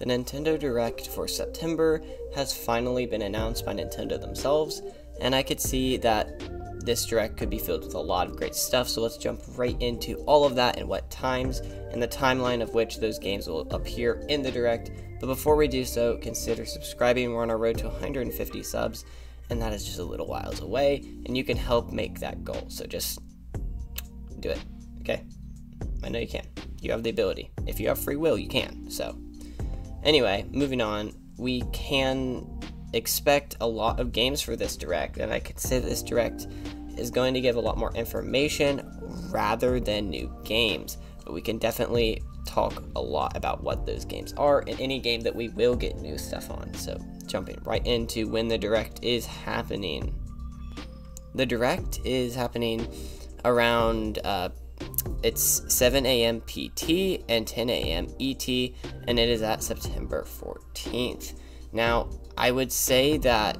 the Nintendo Direct for September has finally been announced by Nintendo themselves, and I could see that this Direct could be filled with a lot of great stuff, so let's jump right into all of that and what times, and the timeline of which those games will appear in the Direct. But before we do so, consider subscribing. We're on our road to 150 subs, and that is just a little whiles away, and you can help make that goal, so just do it, okay? I know you can. You have the ability. If you have free will, you can. So, anyway, moving on, we can expect a lot of games for this Direct, and I could say this Direct is going to give a lot more information rather than new games, but we can definitely talk a lot about what those games are and any game that we will get new stuff on. So, jumping right into when the Direct is happening. The Direct is happening around it's 7 a.m. PT and 10 a.m. ET, and it is at September 14th. Now, I would say that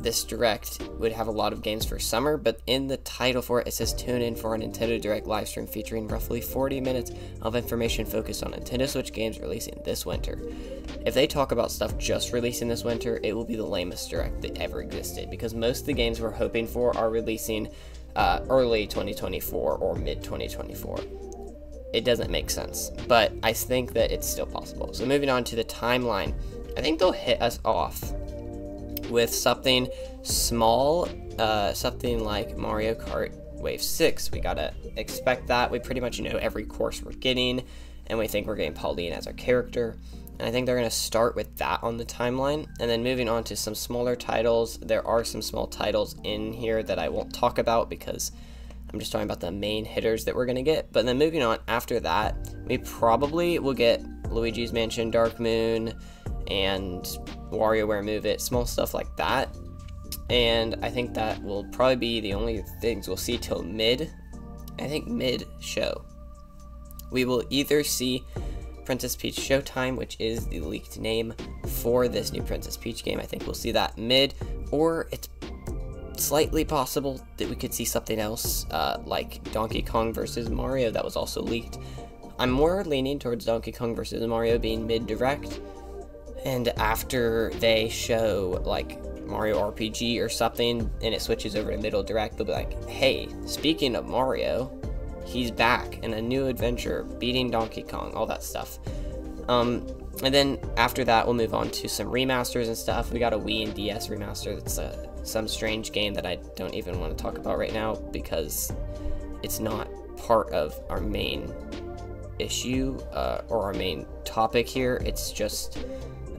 this Direct would have a lot of games for summer, but in the title for it, it says tune in for a Nintendo Direct livestream featuring roughly 40 minutes of information focused on Nintendo Switch games releasing this winter. If they talk about stuff just releasing this winter, it will be the lamest Direct that ever existed, because most of the games we're hoping for are releasing early 2024 or mid 2024. It doesn't make sense, but I think that it's still possible. So moving on to the timeline, I think they'll hit us off with something small, something like Mario Kart Wave 6. We gotta expect that. We pretty much know every course we're getting, and we think we're getting Pauline as our character. And I think they're going to start with that on the timeline. And then moving on to some smaller titles. There are some small titles in here that I won't talk about because I'm just talking about the main hitters that we're going to get. But then moving on after that, we probably will get Luigi's Mansion, Dark Moon, and Wario Ware Move It, small stuff like that. And I think that will probably be the only things we'll see till mid-show. We will either see Princess Peach Showtime, which is the leaked name for this new Princess Peach game. I think we'll see that mid, or it's slightly possible that we could see something else, like Donkey Kong versus Mario that was also leaked. I'm more leaning towards Donkey Kong versus Mario being mid-direct, and after they show, like, Mario RPG or something, and it switches over to middle direct, they'll be like, hey, speaking of Mario, he's back in a new adventure, beating Donkey Kong, all that stuff. And then after that, we'll move on to some remasters and stuff. We got a Wii and DS remaster that's some strange game that I don't even want to talk about right now because it's not part of our main issue or our main topic here. It's just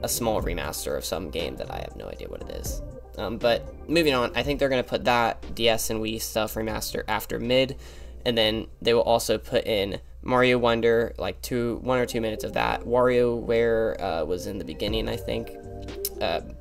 a small remaster of some game that I have no idea what it is. But moving on, I think they're going to put that DS and Wii stuff remaster after mid. And then they will also put in Mario Wonder, like 1 or 2 minutes of that. Wario Ware was in the beginning, I think,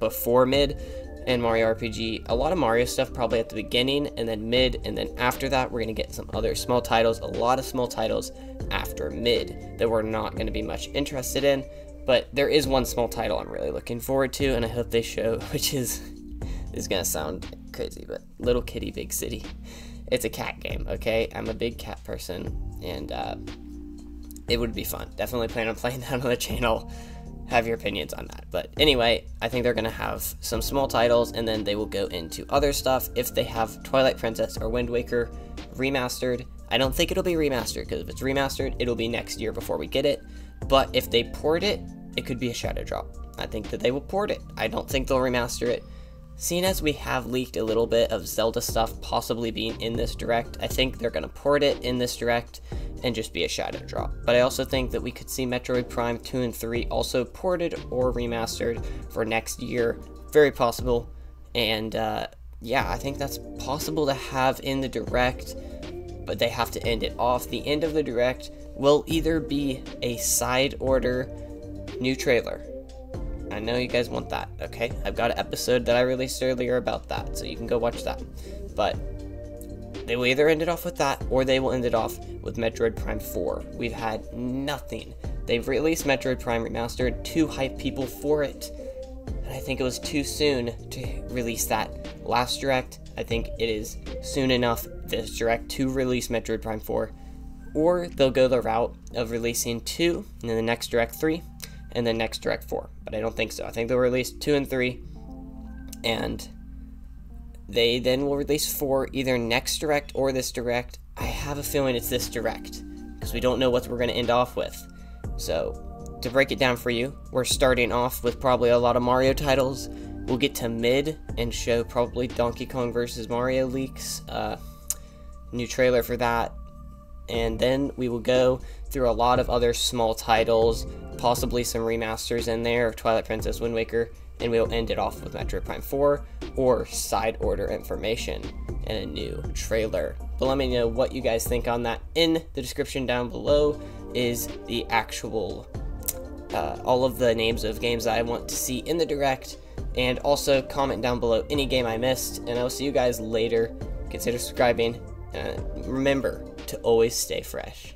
before mid. And Mario RPG, a lot of Mario stuff probably at the beginning, and then mid, and then after that, we're going to get some other small titles, a lot of small titles after mid that we're not going to be much interested in. But there is one small title I'm really looking forward to, and I hope they show, which is going to sound crazy, but Little Kitty Big City. It's a cat game, okay? I'm a big cat person, and it would be fun. Definitely plan on playing that on the channel. Have your opinions on that. But anyway, I think they're going to have some small titles, and then they will go into other stuff. If they have Twilight Princess or Wind Waker remastered, I don't think it'll be remastered, because if it's remastered, it'll be next year before we get it. But if they port it, it could be a shadow drop. I think that they will port it. I don't think they'll remaster it. Seeing as we have leaked a little bit of Zelda stuff possibly being in this Direct, I think they're going to port it in this Direct and just be a shadow drop. But I also think that we could see Metroid Prime 2 and 3 also ported or remastered for next year. Very possible. And yeah, I think that's possible to have in the Direct, but they have to end it off. The end of the Direct will either be a side order new trailer. I know you guys want that, okay? I've got an episode that I released earlier about that, so you can go watch that. But they will either end it off with that, or they will end it off with Metroid Prime 4. We've had nothing. They've released Metroid Prime Remastered to hype people for it, and I think it was too soon to release that last Direct. I think it is soon enough this Direct to release Metroid Prime 4, or they'll go the route of releasing 2, and then the next Direct 3, and then next Direct 4. But I don't think so. I think they'll release 2 and 3, and they then will release 4 either next Direct or this Direct. I have a feeling it's this Direct, because we don't know what we're going to end off with. So, to break it down for you, we're starting off with probably a lot of Mario titles. We'll get to mid and show probably Donkey Kong vs. Mario leaks, new trailer for that, and then we will go through a lot of other small titles, possibly some remasters in there of Twilight Princess, Wind Waker, and we'll end it off with Metroid Prime 4 or side order information and a new trailer. But let me know what you guys think on that. In the description down below is the actual all of the names of games that I want to see in the Direct, and also comment down below any game I missed, and I will see you guys later. Consider subscribing, and remember to always stay fresh.